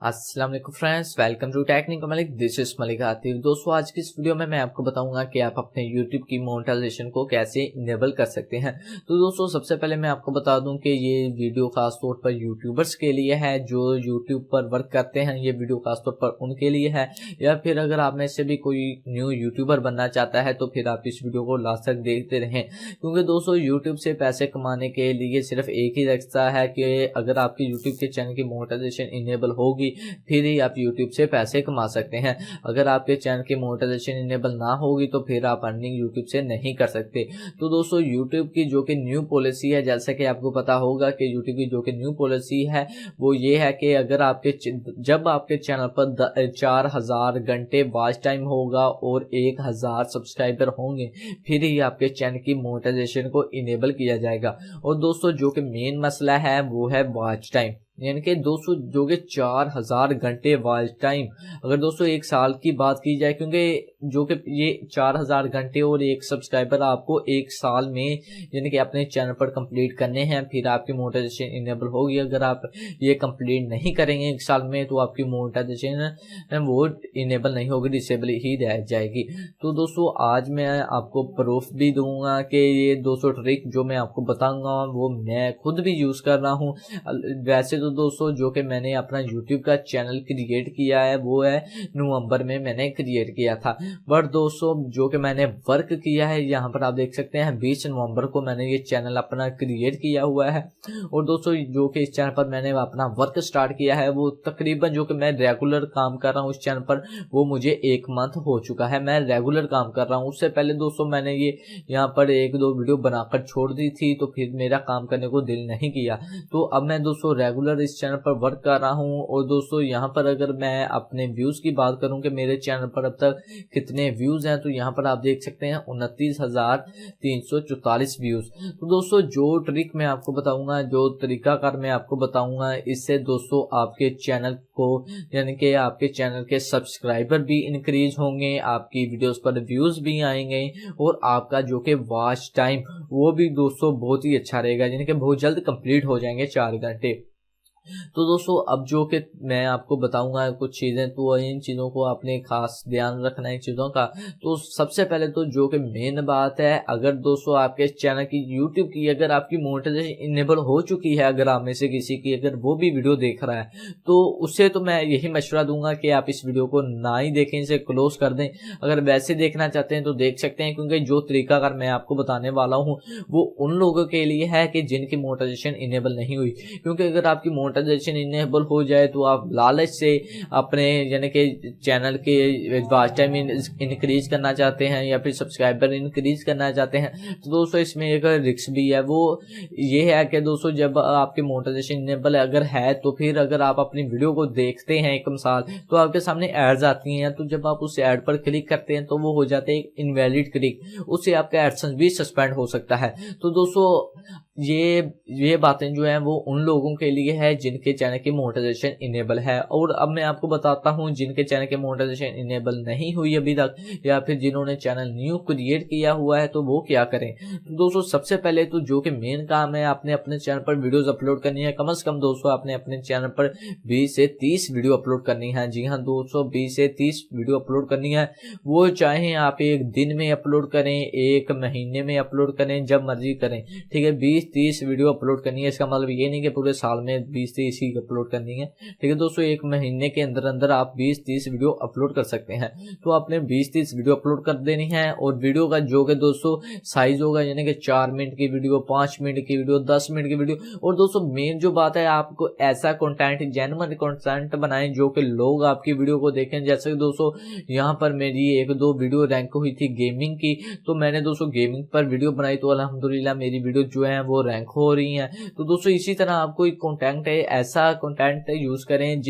अस्सलाम वालेकुम friends, welcome to technical Malik. This is Malik Atif. दोस्तों, आज की इस वीडियो में मैं आपको बताऊंगा कि आप अपने YouTube की मोनेटाइजेशन को कैसे इनेबल कर सकते हैं। तो दोस्तों, सबसे पहले मैं आपको बता दूं कि ये वीडियो खास तौर पर यूट्यूबर्स के लिए है जो YouTube पर वर्क करते हैं। ये वीडियो खास तौर पर उनके लिए है, या फिर अगर आप में से भी कोई न्यू यूट्यूबर बनना चाहता है तो फिर आप इस वीडियो को लास्ट तक देखते रहें, क्योंकि दोस्तों YouTube से पैसे कमाने के लिए सिर्फ एक ही रास्ता है कि अगर आपकी YouTube के चैनल की मोनेटाइजेशन इनेबल होगी फिर ही आप YouTube से पैसे कमा सकते हैं। अगर आपके चैनल की मोनेटाइजेशन इनेबल ना होगी तो फिर आप अर्निंग YouTube से नहीं कर सकते। तो दोस्तों, YouTube की जो कि न्यू पॉलिसी है, जैसा कि आपको पता होगा कि YouTube की जो कि न्यू पॉलिसी है वो ये है कि अगर जब आपके चैनल पर 4000 घंटे वॉच टाइम होगा और 1000 सब्सक्राइबर होंगे फिर ही आपके चैनल की मोनेटाइजेशन को इनेबल किया जाएगा। और दोस्तों, जो कि मेन मसला है वो है वॉच टाइम, यानी कि दोस्तों जो कि 4000 घंटे वॉच टाइम। अगर दोस्तों एक साल की बात की जाए, क्योंकि जो कि ये 4000 घंटे और एक सब्सक्राइबर आपको एक साल में यानी कि अपने चैनल पर कंप्लीट करने हैं, फिर आपकी मोनेटाइजेशन इनेबल होगी। अगर आप ये कंप्लीट नहीं करेंगे एक साल में तो आपकी मोनेटाइजेशन वो इनेबल नहीं होगी, डिसेबल ही रह जाएगी। तो दोस्तों, आज मैं आपको प्रूफ भी दूंगा कि ये 200 ट्रिक जो मैं आपको बताऊंगा वो मैं खुद भी यूज कर रहा हूँ। वैसे तो दोस्तों, जो कि मैंने अपना YouTube का चैनल क्रिएट किया है वो है नवंबर में मैंने क्रिएट किया था, बट दोस्तों जो कि मैंने वर्क किया है यहाँ पर आप देख सकते हैं 20 नवंबर को मैंने ये चैनल अपना क्रिएट किया हुआ है। और दोस्तों, जो कि इस चैनल पर मैंने अपना वर्क स्टार्ट किया है वो तकरीबन जो कि मैं रेगुलर काम कर रहा हूँ इस चैनल पर वो मुझे 1 मंथ हो चुका है। मैं रेगुलर काम कर रहा हूँ। उससे पहले दोस्तों मैंने ये यहाँ पर 1-2 वीडियो बनाकर छोड़ दी थी, तो फिर मेरा काम करने को दिल नहीं किया। तो अब मैं दोस्तों रेगुलर इस चैनल पर वर्क कर रहा हूं। और दोस्तों, यहाँ पर अगर मैं अपने व्यूज की बात करूं कि मेरे चैनल पर अब तक कितने व्यूज हैं, तो यहाँ पर आप देख सकते हैं 29,344 व्यूज। तो दोस्तों, जो ट्रिक मैं आपको बताऊंगा, जो तरीकाकार मैं आपको बताऊंगा, इससे दोस्तों आपके चैनल को यानी कि आपके चैनल के सब्सक्राइबर भी इंक्रीज होंगे, आपकी वीडियोस पर व्यूज भी आएंगे और आपका जो कि वॉच टाइम वो भी दोस्तों बहुत ही अच्छा रहेगा, यानी कि बहुत जल्द कंप्लीट हो जाएंगे 4 घंटे। तो दोस्तों, अब जो कि मैं आपको बताऊंगा कुछ चीजें, तो इन चीजों को आपने खास ध्यान रखना है चीजों का। तो सबसे पहले तो जो कि मेन बात है, अगर दोस्तों आपके चैनल की YouTube की अगर आपकी मोनेटाइजेशन इनेबल हो चुकी है, अगर आप में से किसी की अगर वो भी वीडियो देख रहा है तो उससे तो मैं यही मशवरा दूंगा कि आप इस वीडियो को ना ही देखें, इसे क्लोज कर दें। अगर वैसे देखना चाहते हैं तो देख सकते हैं, क्योंकि जो तरीका अगर मैं आपको बताने वाला हूँ वो उन लोगों के लिए है कि जिनकी मोनेटाइजेशन इनेबल नहीं हुई। क्योंकि अगर आपकी मोनेटाइजेशन इनेबल हो जाए तो आप लालच से अपने यानी कि चैनल के वॉच टाइम इंक्रीज करना चाहते हैं या फिर सब्सक्राइबर इंक्रीज करना चाहते हैं, तो दोस्तों इसमें एक रिस्क भी है। वो ये है कि दोस्तों जब आपके मोनेटाइजेशन इनेबल अगर है तो फिर अगर आप अपनी वीडियो को देखते हैं एक मिसाल तो आपके सामने एड्स आती हैं, तो जब आप उस एड पर क्लिक करते हैं तो वो हो जाते हैं इनवैलिड क्लिक, उससे आपका एडसेंस भी सस्पेंड हो सकता है। तो दोस्तों ये बातें जो है वो उन लोगों के लिए है जिनके चैनल की मोनेटाइजेशन इनेबल है। और अब मैं आपको बताता हूं जिनके चैनल की मोनेटाइजेशन इनेबल नहीं हुई अभी तक, या फिर जिन्होंने चैनल न्यू क्रिएट किया हुआ है तो वो क्या करें। तो दोस्तों, सबसे पहले तो जो कि मेन काम है, आपने अपने चैनल पर वीडियोस अपलोड करनी है। कम से कम दोस्तों आपने अपने चैनल पर 20 से 30 वीडियो अपलोड करनी है। जी हाँ दोस्तों, 20 से 30 वीडियो अपलोड करनी है। वो चाहे आप एक दिन में अपलोड करें, एक महीने में अपलोड करें, जब मर्जी करें, ठीक है। 20-30 वीडियो अपलोड करनी है। इसका मतलब ये नहीं कि पूरे साल में 20-30 ही अपलोड करनी है, ठीक है दोस्तों। एक महीने के अंदर अंदर आप 20-30 वीडियो अपलोड कर सकते हैं। तो आपने 20-30 वीडियो अपलोड कर देनी है। और वीडियो का जो कि दोस्तों साइज होगा, यानी कि 4 मिनट की वीडियो, 5 मिनट की वीडियो, 10 मिनट की वीडियो। और दोस्तों मेन जो बात है, आपको ऐसा कंटेंट, जेन्युइन कंटेंट बनाएं जो कि लोग आपकी वीडियो को देखें। जैसे कि दोस्तों यहाँ पर मेरी 1-2 वीडियो रैंक हुई थी गेमिंग की, तो मैंने दोस्तों गेमिंग पर वीडियो बनाई तो अल्हम्दुलिल्लाह मेरी वीडियो जो है वो रैंक हो रही हैं। तो दोस्तों इसी तरह आपको एक कंटेंट है, ऐसा कंटेंट यूज करें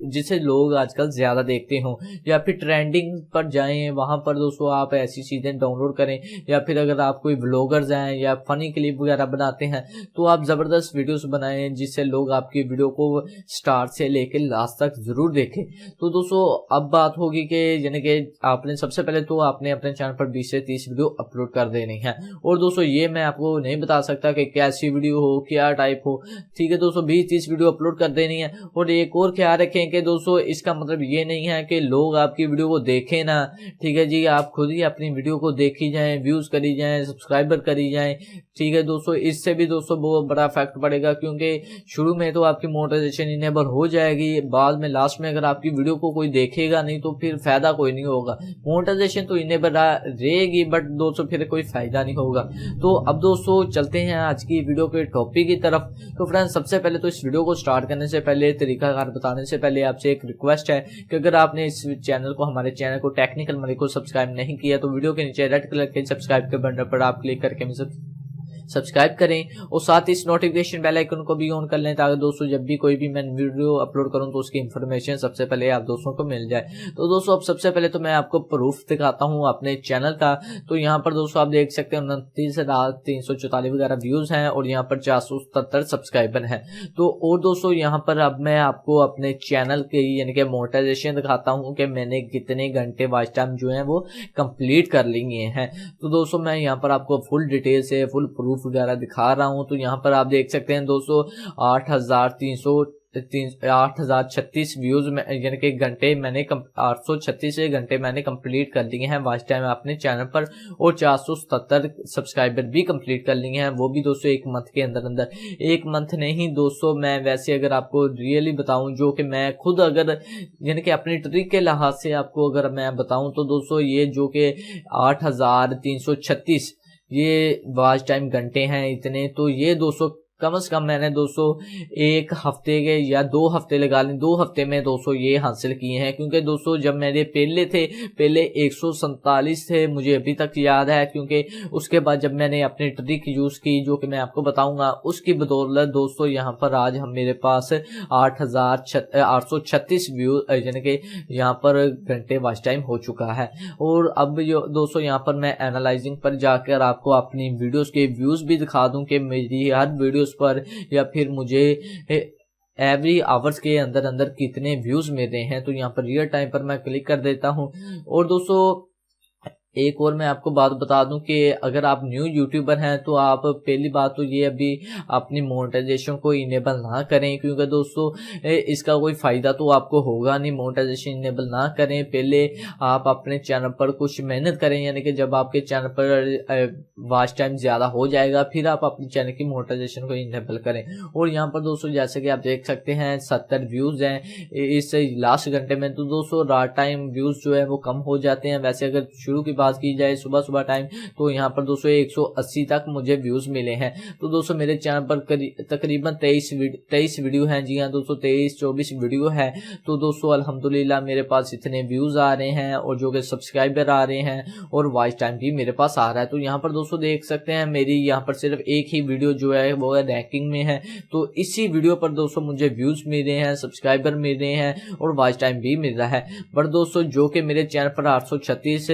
जिसे लोग आजकल ज्यादा देखते हो, या फिर ट्रेंडिंग पर जाएं, वहां पर दोस्तों आप ऐसी चीजें डाउनलोड करें। या फिर अगर आप कोई व्लॉगर्स हैं या फनी क्लिप वगैरह बनाते हैं तो आप जबरदस्त वीडियोस बनाएं जिससे लोग आपकी वीडियो को स्टार्ट से लेकर लास्ट तक जरूर देखें। तो दोस्तों अब बात होगी कि यानी कि आपने सबसे पहले तो आपने अपने चैनल पर 20 से 30 वीडियो अपलोड कर देनी है। और दोस्तों ये मैं आपको नहीं बता सकता कि कैसी वीडियो हो, क्या टाइप हो, ठीक है दोस्तों, 20-30 वीडियो अपलोड कर देनी है। और एक और ख्याल रखें कि दोस्तों इसका मतलब ये नहीं है कि लोग आपकी वीडियो को देखें ना, ठीक है जी, आप खुद ही अपनी वीडियो को देखी जाएं, व्यूज करी जाएं, सब्सक्राइबर करी जाएं, ठीक है दोस्तों। इससे भी दोस्तों बहुत बड़ा इफेक्ट पड़ेगा, क्योंकि शुरू में तो आपकी मोनेटाइजेशन इनेबल हो जाएगी, बाद में लास्ट में अगर आपकी वीडियो को कोई देखेगा नहीं तो फिर फायदा कोई नहीं होगा। मोनेटाइजेशन तो इनेबल रहेगी बट दोस्तों फिर कोई फायदा नहीं होगा। तो अब दोस्तों चलते हैं आज की वीडियो के टॉपिक की तरफ। तो फ्रेंड्स, सबसे पहले तो इस वीडियो को स्टार्ट करने से पहले, तरीकाकार बताने से पहले आपसे एक रिक्वेस्ट है कि अगर आपने इस चैनल को, हमारे चैनल को टेक्निकल मनी को सब्सक्राइब नहीं किया तो वीडियो के नीचे रेड कलर के सब्सक्राइब के बटन पर आप क्लिक करके सब्सक्राइब करें और साथ ही इस नोटिफिकेशन बेल आइकन को भी ऑन कर लें, ताकि दोस्तों जब भी कोई भी मैं वीडियो अपलोड करूं तो उसकी इन्फॉर्मेशन सबसे पहले आप दोस्तों को मिल जाए। तो दोस्तों अब सबसे पहले तो मैं आपको प्रूफ दिखाता हूं अपने चैनल का। तो यहाँ पर दोस्तों आप देख सकते हैं 29,344 वगैरह व्यूज हैं और यहाँ पर 477 सब्सक्राइबर हैं। तो और दोस्तों यहाँ पर अब मैं आपको अपने चैनल के यानी कि मोनेटाइजेशन दिखाता हूँ कि मैंने कितने घंटे वॉच टाइम जो है वो कंप्लीट कर लिए हैं। तो दोस्तों मैं यहाँ पर आपको फुल डिटेल से फुल प्रूफ वगैरह दिखा रहा हूं। तो यहाँ पर आप देख सकते हैं दोस्तों 8,036 व्यूज में यानी कि घंटे मैंने 836 घंटे मैंने कंप्लीट कर लिए हैं वॉच टाइम अपने चैनल पर, और 477 सब्सक्राइबर भी कंप्लीट कर लिए हैं, वो भी दोस्तों एक मंथ के अंदर अंदर। एक मंथ नहीं दोस्तों, मैं वैसे अगर आपको रियली बताऊं, जो कि मैं खुद अगर यानी कि अपनी ट्रिक के लिहाज से आपको अगर मैं बताऊं तो दोस्तों ये जो कि 8,336 ये वॉच टाइम घंटे हैं इतने, तो ये दोस्तों कम से कम मैंने दोस्तों एक हफ्ते के या 2 हफ्ते लगा लें, 2 हफ्ते में दोस्तों ये हासिल किए हैं। क्योंकि दोस्तों जब मेरे पहले 147 थे, मुझे अभी तक याद है, क्योंकि उसके बाद जब मैंने अपनी ट्रिक यूज की जो कि मैं आपको बताऊंगा, उसकी बदौलत दोस्तों यहाँ पर आज हम मेरे पास 8,836 व्यू यानी कि यहाँ पर घंटे वॉच टाइम हो चुका है। और अब दोस्तों यहाँ पर मैं एनालाइजिंग पर जाकर आपको अपनी वीडियोस के व्यूज भी दिखा दूं कि मेरी हर वीडियो पर या फिर मुझे एवरी आवर्स के अंदर अंदर कितने व्यूज मिले हैं। तो यहाँ पर रियल टाइम पर मैं क्लिक कर देता हूं। और दोस्तों एक और मैं आपको बात बता दूं कि अगर आप न्यू यूट्यूबर हैं तो आप पहली बात तो ये अभी अपनी मोनेटाइजेशन को इनेबल ना करें, क्योंकि दोस्तों इसका कोई फायदा तो आपको होगा नहीं। मोनेटाइजेशन इनेबल ना करें, पहले आप अपने चैनल पर कुछ मेहनत करें, यानी कि जब आपके चैनल पर वॉच टाइम ज्यादा हो जाएगा फिर आप अपने चैनल की मोनेटाइजेशन को इनेबल करें। और यहाँ पर दोस्तों जैसे कि आप देख सकते हैं 70 व्यूज हैं इस लास्ट घंटे में। तो दोस्तों रात टाइम व्यूज जो है वो कम हो जाते हैं। वैसे अगर शुरू की बात की जाए सुबह टाइम तो यहाँ पर दोस्तों 180 तक मुझे व्यूज मिले हैं। तो दोस्तों मेरे चैनल पर तकरीबन 23 वीडियो हैं। जी हाँ दोस्तों 23-24 वीडियो है। तो दोस्तों अल्हम्दुलिल्लाह मेरे पास इतने व्यूज आ रहे हैं और जो कि सब्सक्राइबर आ रहे हैं और वॉच टाइम भी मेरे पास आ रहा है। तो यहाँ पर दोस्तों देख सकते हैं मेरी यहाँ पर सिर्फ एक ही वीडियो जो है वो रैंकिंग में है। तो इसी वीडियो पर दोस्तों मुझे व्यूज मिल रहे हैं, सब्सक्राइबर मिल रहे हैं और वॉच टाइम भी मिल रहा है। बट दोस्तों जो कि मेरे चैनल पर 836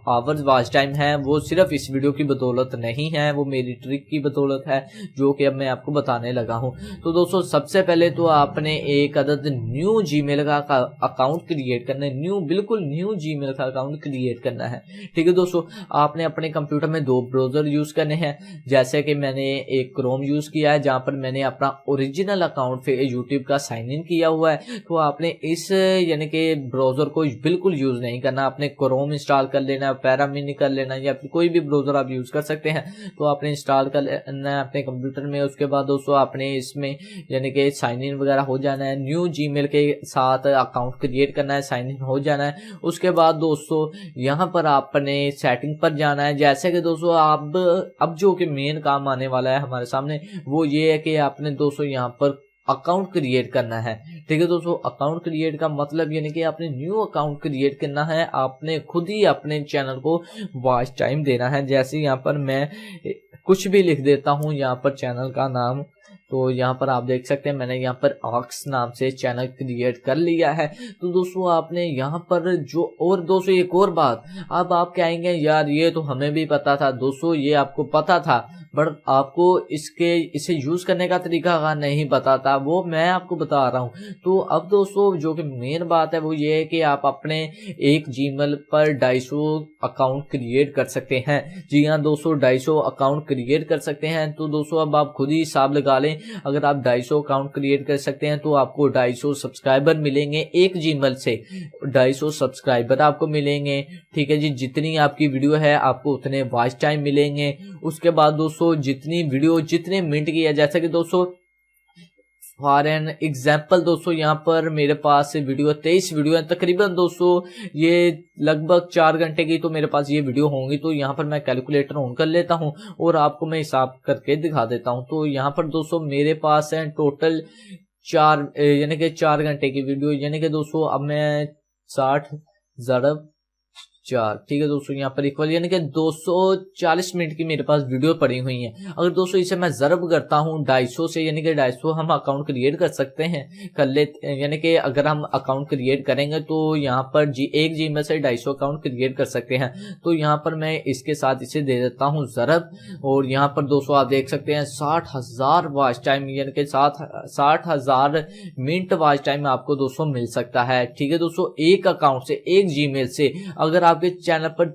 आवर्स वॉच टाइम है वो सिर्फ इस वीडियो की बदौलत नहीं है, वो मेरी ट्रिक की बदौलत है जो कि अब मैं आपको बताने लगा हूं। तो दोस्तों सबसे पहले तो आपने एक अदद न्यू जीमेल का अकाउंट क्रिएट करना है, बिल्कुल न्यू जीमेल का अकाउंट क्रिएट करना है। ठीक है दोस्तों, आपने अपने कंप्यूटर में 2 ब्राउजर यूज करने हैं। जैसे कि मैंने एक क्रोम यूज किया है जहां पर मैंने अपना ओरिजिनल अकाउंट पे यूट्यूब का साइन इन किया हुआ है। तो आपने इस यानी कि ब्राउजर को बिल्कुल यूज नहीं करना, आपने क्रोम इंस्टॉल कर लेना, पैरामिनी कर लेना या फिर कोई भी ब्राउजर आप यूज कर सकते हैं। तो आपने इंस्टॉल कर लेना है अपने कंप्यूटर में। उसके बाद दोस्तों आपने इसमें यानी कि साइन इन वगैरह हो जाना है, न्यू जीमेल के साथ अकाउंट क्रिएट करना है, साइन इन हो जाना है। उसके बाद दोस्तों यहाँ पर आपने सेटिंग पर जाना है। जैसे कि दोस्तों अब जो कि मेन काम आने वाला है हमारे सामने वो ये है कि आपने दोस्तों यहाँ पर अकाउंट क्रिएट करना है। ठीक है दोस्तों, अकाउंट क्रिएट का मतलब यानी कि आपने न्यू अकाउंट क्रिएट करना है, आपने खुद ही अपने चैनल को वॉच टाइम देना है। जैसे यहाँ पर मैं कुछ भी लिख देता हूँ यहाँ पर चैनल का नाम, तो यहाँ पर आप देख सकते हैं मैंने यहाँ पर ऑक्स नाम से चैनल क्रिएट कर लिया है। तो दोस्तों आपने यहाँ पर जो, और दोस्तों एक और बात, अब आप कहेंगे यार ये तो हमें भी पता था। दोस्तों ये आपको पता था بٹ آپ کو اسے یوز کرنے کا طریقہ کار نہیں پتا تھا، وہ میں آپ کو بتا رہا ہوں۔ تو اب دوستو جو کہ مین بات ہے وہ یہ ہے کہ آپ اپنے ایک جی میل پر 250 اکاؤنٹ کریٹ کر سکتے ہیں۔ جی ہاں دوستو 250 اکاؤنٹ کریٹ کر سکتے ہیں۔ تو دوستو اب آپ خود ہی حساب لگا لیں، اگر آپ 250 اکاؤنٹ کریٹ کر سکتے ہیں تو آپ کو 250 سبسکرائبر ملیں گے ایک جی میل سے، 250 سبسکرائبر آپ کو ملیں گے، ٹھیک ہے جی۔ جتنی آپ کی ویڈیو ہے آپ کو اتنے واچ ٹائم ملیں گے۔ اس کے بعد دوستو جتنی ویڈیو جتنے منٹ کی ہے، جیسا کہ دوستو فار این ایگزامپل دوستو یہاں پر میرے پاس ویڈیو 23 ویڈیو ہے تقریباً دوستو، یہ لگ بھگ 4 گھنٹے کی تو میرے پاس یہ ویڈیو ہوں گی۔ تو یہاں پر میں کیلکولیٹر آن کر لیتا ہوں اور آپ کو میں حساب کر کے دکھا دیتا ہوں۔ تو یہاں پر دوستو میرے پاس ہے ٹوٹل 4 گھنٹے کی ویڈیو، یعنی کہ دوستو اب میں 60 ضرب 4، ٹھیک ہے دوستو، یہاں پر ایکول یعنی کہ 240 منٹ کی میرے پاس ویڈیو پڑی ہوئی ہیں۔ اگر دوستو اسے میں ضرب کرتا ہوں 250 سے، یعنی کہ 250 ہم اکاؤنٹ کریٹ کر سکتے ہیں، یعنی کہ اگر ہم اکاؤنٹ کریٹ کریں گے تو یہاں پر ایک جی میل سے 250 اکاؤنٹ کریٹ کر سکتے ہیں۔ تو یہاں پر میں اس کے ساتھ اسے دے دیتا ہوں ضرب، اور یہاں پر دوستو آپ دیکھ سکتے ہیں 60,000 واچ ٹائم، یعنی کہ 60,000 منٹ واچ ٹائم آپ کو دوستو مل سکتا ہے، ٹھیک ہے دوستو، ایک اکاؤنٹ سے، ایک جی میل سے۔ اگر آپ کے چینل پر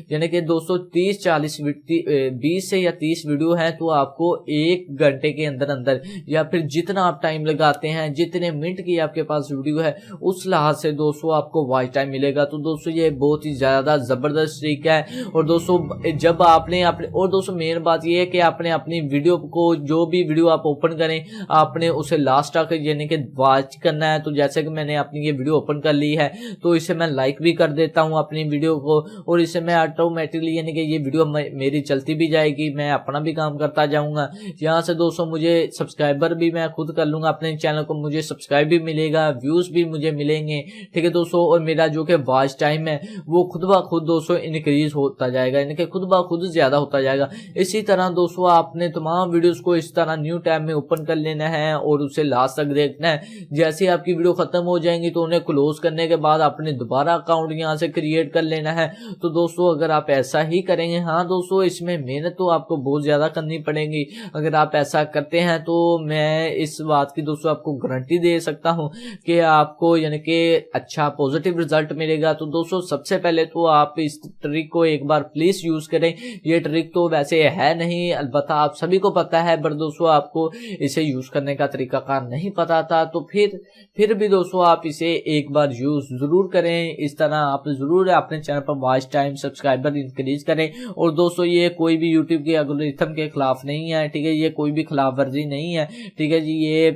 یعنی کہ دوستو 20 سے یا 30 ویڈیو ہیں تو آپ کو 1 گھنٹے کے اندر یا پھر جتنا آپ ٹائم لگاتے ہیں، جتنے منٹ کی آپ کے پاس ویڈیو ہے اس لحاظ سے دوستو آپ کو واچ ٹائم ملے گا۔ تو دوستو یہ بہت ہی زیادہ زبردست طریقہ ہے۔ اور دوستو جب آپ نے اور دوستو مین بات یہ ہے کہ آپ نے اپنی ویڈیو کو، جو بھی ویڈیو آپ اوپن کریں، آپ نے اسے لاسٹ تک یعنی کہ واچ کرنا ہے۔ تو جیسے کہ میں نے اپنی یہ ویڈیو اوپن کر لی ہے تو اسے میں لائک بھی کر دیتا ہوں اپنی ویڈیو کو، اور اسے میں آٹومیٹکلی یعنی کہ یہ ویڈیو میری چلتی بھی جائے گی، میں اپنا بھی کام کرتا جاؤں گا۔ یہاں سے دوستو مجھے سبسکرائبر بھی میں خود کر لوں گا اپنے چینل کو، مجھے سبسکرائب بھی ملے گا، ویوز بھی مجھے ملیں گے، ٹھیک ہے دوستو، اور میرا جو کہ واچ ٹائم ہے وہ خود بخود دوستو انکریز ہوتا جائے گا، یعنی کہ خود بخود زیادہ ہوتا جائے گا۔ اسی طرح دوستو آپ نے تمام ویڈیوز کو اس طرح نیو ٹیب میں اوپن کر لینا ہے اور اسے لاسٹ تک دیکھنا ہے۔ جیسے آپ کی ویڈیو ختم ہو جائیں گی تو انہیں کلوز کرنے کے بعد آپ نے دوبارہ اکاؤنٹ یہاں سے کریٹ کر لینا ہے۔ تو دوستو اگر آپ ایسا ہی کریں گے، ہاں دوستو اس میں محنت تو آپ کو بہت زیادہ کرنی پڑے گی، اگر آپ ایسا کرتے ہیں تو میں اس بات کی دوستو آپ کو گارنٹی دے سکتا ہوں کہ آپ کو یعنی کہ اچھا پوزیٹیو رزلٹ ملے گا۔ تو دوستو سب سے پہلے تو آپ اس ٹرک کو ایک بار پلیز یوز کریں۔ یہ ٹرک تو ویسے ہے نہیں، البتہ آپ سبھی کو پتا ہے، پر دوستو آپ کو اسے یوز کرنے کا طریقہ کار نہیں پتا تھا، تو پھر بھی دوستو آپ اسے ایک بار یوز ضرور کریں۔ اس طرح آپ ضرور اپنے چینل پر واچ ٹائم، سبسکرائبر انکریز کریں۔ اور دوستو یہ کوئی بھی یوٹیوب کے الگورتھم کے خلاف نہیں ہے، ٹھیک ہے، یہ کوئی بھی خلاف ورزی نہیں ہے، ٹھیک ہے جی، یہ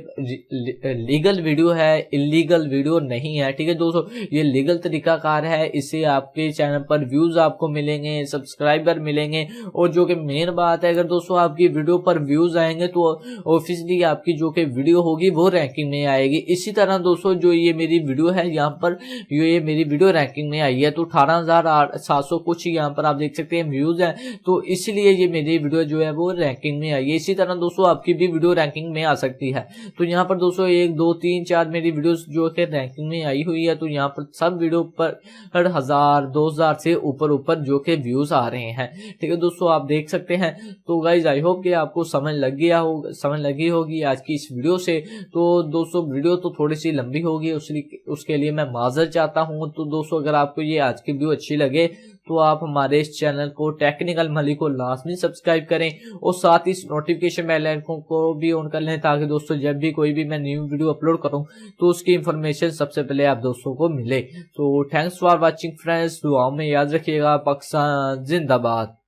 لیگل ویڈیو ہے، انلیگل ویڈیو نہیں ہے، ٹھیک ہے دوستو، یہ لیگل طریقہ کار ہے۔ اس سے آپ کے چینل پر ویوز آپ کو ملیں گے، سبسکرائبر ملیں گے، اور جو کہ مین بات ہے اگر دوستو آپ کی ویڈیو پر ویوز آئیں گے تو آفیشلی آپ کی جو کہ ویڈیو ہوگی وہ رینکنگ میں آئے گی۔ اسی طرح دوستو جو یہ میری ویڈیو ہے یہاں پر یہ میری ویڈیو رینکنگ میں آئی ہے، تو 18,700 کچھ یہاں پر آپ دیکھ سکتے ہیں ویوز ہیں، تو اس لیے یہ میری ویڈیو جو ہے وہ رینکنگ میں آئی ہے۔ اسی طرح دوستو آپ کی بھی ویڈیو رینکنگ میں آ سکتی ہے۔ تو یہاں پر دوستو 1 2 3 4 میری ویڈیوز جو کہ رینکنگ میں آئی ہوئی ہے، تو یہاں پر سب ویڈیو پر 1000 2000 سے اوپر جو کہ ویوز آ رہے ہیں، ٹھیک ہے دوستو، آپ دیکھ سکتے ہیں۔ تو گائز آئی ہوپ کہ آپ کو سمجھ لگی ہوگی آج کی اس ویڈیو سے۔ تو دوستو ویڈیو تو تھوڑی سی لمبی ہوگی، اس کے لیے میں معذرت چاہتا ہوں۔ تو دوستو اگر آپ کو یہ آج کی ویڈیو اچھی لگے تو آپ ہمارے اس چینل کو ٹیکنیکل ملی کو لازمی سبسکرائب کریں، اور ساتھ ہی نوٹیفیکیشن بیل آئیکن کو بھی آن کر لیں، تاکہ دوستو جب بھی کوئی بھی میں نیو ویڈیو اپلوڈ کروں تو اس کی انفارمیشن سب سے پہلے آپ دوستوں کو ملے۔ تو تھینکس فار واچنگ فرینڈز، دعاؤں میں یاد رکھیے گا۔ پاکستان زندہ باد۔